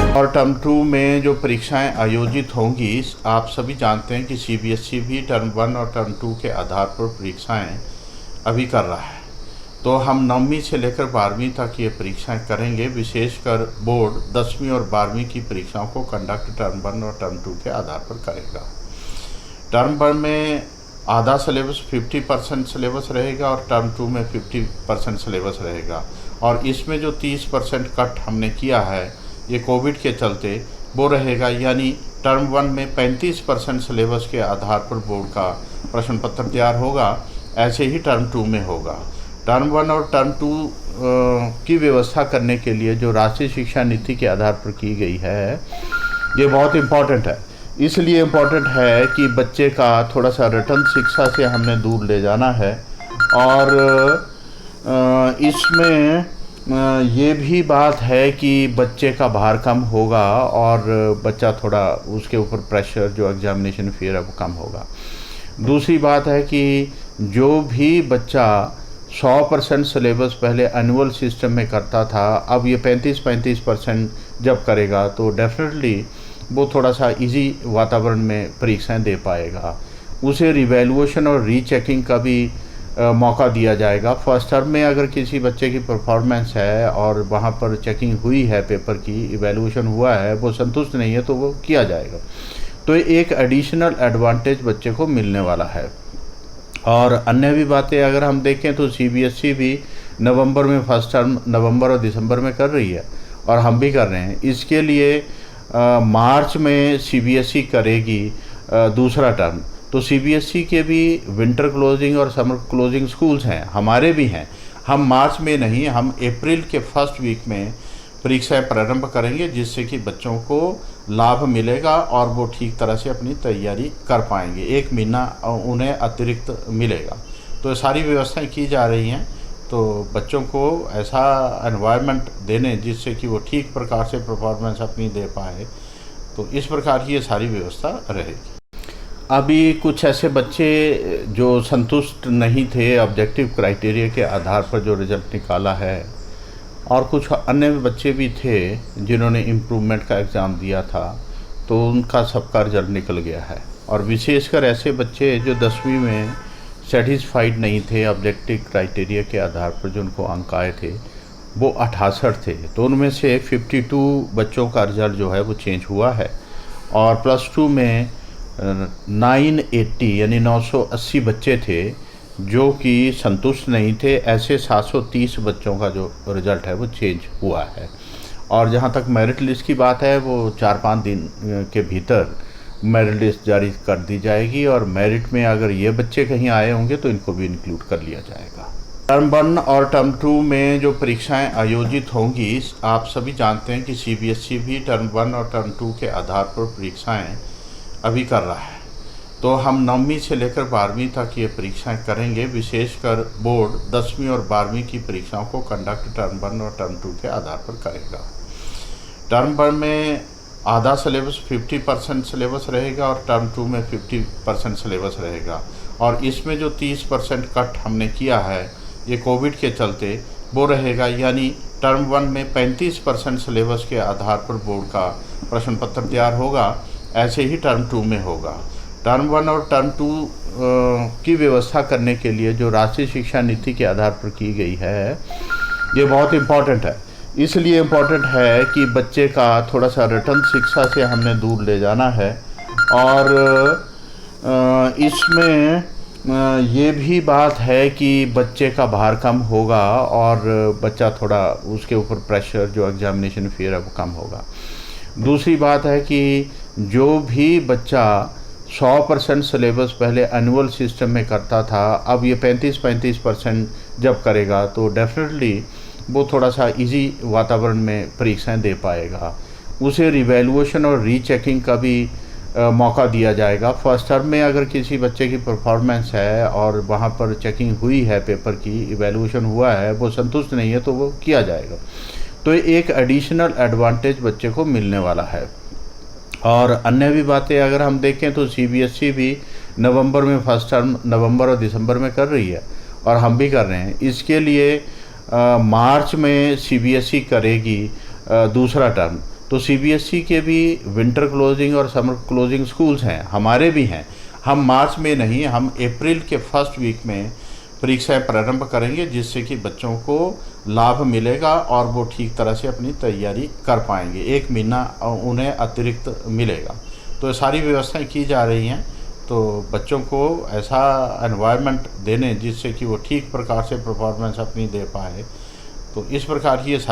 और टर्म 2 में जो परीक्षाएं आयोजित होंगी, आप सभी जानते हैं कि सीबीएसई भी टर्म 1 और टर्म 2 के आधार पर परीक्षाएं अभी कर रहा है। तो हम 9वीं से लेकर 12वीं तक ये परीक्षाएं करेंगे। विशेषकर बोर्ड 10वीं और 12वीं की परीक्षाओं को कंडक्ट टर्म 1 और टर्म 2 के आधार पर करेगा। टर्म 1 में आधा सिलेबस 50% सिलेबस रहेगा और टर्म 2 में 50% सिलेबस रहेगा। और इसमें जो 30% कट हमने किया है ये कोविड के चलते वो रहेगा, यानी टर्म 1 में 35% सिलेबस के आधार पर बोर्ड का प्रश्न पत्र तैयार होगा। ऐसे ही टर्म 2 में होगा। टर्म 1 और टर्म 2 की व्यवस्था करने के लिए जो राष्ट्रीय शिक्षा नीति के आधार पर की गई है ये बहुत इम्पॉर्टेंट है। इसलिए इम्पॉर्टेंट है कि बच्चे का थोड़ा सा रटन शिक्षा से हमने दूर ले जाना है। और इसमें ये भी बात है कि बच्चे का भार कम होगा और बच्चा थोड़ा उसके ऊपर प्रेशर जो एग्जामिनेशन फियर है वो कम होगा। दूसरी बात है कि जो भी बच्चा 100% सिलेबस पहले एनुअल सिस्टम में करता था, अब ये 35% जब करेगा तो डेफिनेटली वो थोड़ा सा इजी वातावरण में परीक्षाएं दे पाएगा। उसे रिवैल्यूएशन और रीचेकिंग का भी मौका दिया जाएगा। फर्स्ट टर्म में अगर किसी बच्चे की परफॉर्मेंस है और वहाँ पर चेकिंग हुई है, पेपर की इवैल्यूएशन हुआ है, वो संतुष्ट नहीं है तो वो किया जाएगा। तो एक एडिशनल एडवांटेज बच्चे को मिलने वाला है। और अन्य भी बातें अगर हम देखें तो सीबीएसई भी नवंबर में फर्स्ट टर्म नवंबर और दिसंबर में कर रही है और हम भी कर रहे हैं। इसके लिए मार्च में सीबीएसई करेगी दूसरा टर्म। तो सीबीएसई के भी विंटर क्लोजिंग और समर क्लोजिंग स्कूल्स हैं, हमारे भी हैं। हम मार्च में नहीं, हम अप्रैल के फर्स्ट वीक में परीक्षाएं प्रारंभ करेंगे, जिससे कि बच्चों को लाभ मिलेगा और वो ठीक तरह से अपनी तैयारी कर पाएंगे। 1 महीना उन्हें अतिरिक्त मिलेगा। तो सारी व्यवस्थाएं की जा रही हैं तो बच्चों को ऐसा एनवायरनमेंट देने जिससे कि वो ठीक प्रकार से परफॉर्मेंस अपनी दे पाए। तो इस प्रकार की ये सारी व्यवस्था रहेगी। अभी कुछ ऐसे बच्चे जो संतुष्ट नहीं थे ऑब्जेक्टिव क्राइटेरिया के आधार पर जो रिज़ल्ट निकाला है, और कुछ अन्य बच्चे भी थे जिन्होंने इम्प्रूवमेंट का एग्ज़ाम दिया था, तो उनका सबका रिज़ल्ट निकल गया है। और विशेषकर ऐसे बच्चे जो 10वीं में सेटिस्फाइड नहीं थे ऑब्जेक्टिव क्राइटेरिया के आधार पर जो उनको अंक आए थे वो 68 थे। तो उनमें से 52 बच्चों का रिज़ल्ट जो है वो चेंज हुआ है। और +2 में 980 यानी 980 बच्चे थे जो कि संतुष्ट नहीं थे। ऐसे 730 बच्चों का जो रिज़ल्ट है वो चेंज हुआ है। और जहाँ तक मेरिट लिस्ट की बात है वो 4-5 दिन के भीतर मेरिट लिस्ट जारी कर दी जाएगी। और मेरिट में अगर ये बच्चे कहीं आए होंगे तो इनको भी इंक्लूड कर लिया जाएगा। टर्म 1 और टर्म 2 में जो परीक्षाएं आयोजित होंगी, आप सभी जानते हैं कि सीबीएसई भी टर्म 1 और टर्म 2 के आधार पर परीक्षाएं अभी कर रहा है। तो हम 9वीं से लेकर 12वीं तक ये परीक्षाएं करेंगे। विशेषकर बोर्ड 10वीं और 12वीं की परीक्षाओं को कंडक्ट टर्म 1 और टर्म 2 के आधार पर करेगा। टर्म 1 में आधा सिलेबस 50% सिलेबस रहेगा और टर्म 2 में 50% सिलेबस रहेगा। और इसमें जो 30% कट हमने किया है ये कोविड के चलते वो रहेगा, यानी टर्म 1 में 35% सिलेबस के आधार पर बोर्ड का प्रश्न पत्र तैयार होगा। ऐसे ही टर्म 2 में होगा। टर्म 1 और टर्म 2 की व्यवस्था करने के लिए जो राष्ट्रीय शिक्षा नीति के आधार पर की गई है ये बहुत इम्पॉर्टेंट है। इसलिए इम्पॉर्टेंट है कि बच्चे का थोड़ा सा रटन शिक्षा से हमने दूर ले जाना है। और इसमें ये भी बात है कि बच्चे का भार कम होगा और बच्चा थोड़ा उसके ऊपर प्रेशर जो एग्जामिनेशन फियर है वो कम होगा। दूसरी बात है कि जो भी बच्चा 100% सिलेबस पहले एनुअल सिस्टम में करता था, अब ये 35% जब करेगा तो डेफिनेटली वो थोड़ा सा इजी वातावरण में परीक्षाएं दे पाएगा। उसे रिवैल्यूएशन और रीचेकिंग का भी मौका दिया जाएगा। फर्स्ट टर्म में अगर किसी बच्चे की परफॉर्मेंस है और वहाँ पर चेकिंग हुई है, पेपर की इवैल्यूएशन हुआ है, वो संतुष्ट नहीं है तो वो किया जाएगा। तो एक एडिशनल एडवांटेज बच्चे को मिलने वाला है। और अन्य भी बातें अगर हम देखें तो सीबीएसई भी नवंबर में फर्स्ट टर्म नवंबर और दिसंबर में कर रही है और हम भी कर रहे हैं। इसके लिए मार्च में सीबीएसई करेगी दूसरा टर्म। तो सीबीएसई के भी विंटर क्लोजिंग और समर क्लोजिंग स्कूल्स हैं, हमारे भी हैं। हम मार्च में नहीं, हम अप्रैल के फर्स्ट वीक में परीक्षाएं प्रारंभ करेंगे, जिससे कि बच्चों को लाभ मिलेगा और वो ठीक तरह से अपनी तैयारी कर पाएंगे। 1 महीना उन्हें अतिरिक्त मिलेगा। तो ये सारी व्यवस्थाएं की जा रही हैं, तो बच्चों को ऐसा एनवायरनमेंट देने जिससे कि वो ठीक प्रकार से परफॉर्मेंस अपनी दे पाए। तो इस प्रकार की ये सारी